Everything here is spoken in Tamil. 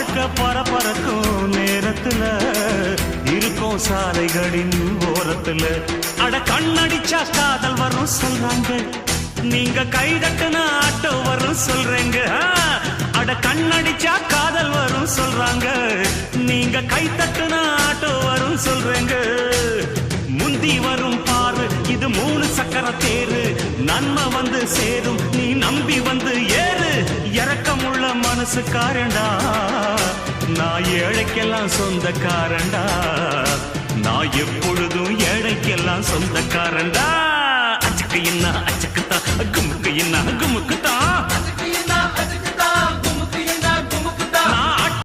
வாழ்க்கை பரபரக்கும் நேரத்துல இருக்கும் சாலைகளின் ஓரத்துல. அட கண்ணடிச்சா காதல் வரும் சொல்றாங்க, நீங்க கை தட்டுனா ஆட்டோ வரும் சொல்றேங்க. அட கண்ணடிச்சா காதல் வரும் சொல்றாங்க, நீங்க கை தட்டுனா ஆட்டோ வரும் சொல்றேங்க. முந்தி வரும் பாரு இது 3 சக்கர தேரு, நன்மை வந்து சேரும் நீ நம்பி வந்து ஏறு. இறக்கமுள்ள மனசுக்காரண்டா, நான் ஏழைக்கெல்லாம் சொந்தக்காரண்டா, நான் எப்பொழுதும் ஏழைக்கெல்லாம் சொந்தக்காரண்டா. அச்சக்கு என்ன அச்சக்குத்தான், குமுக்கு என்ன குமுக்குத்தான்.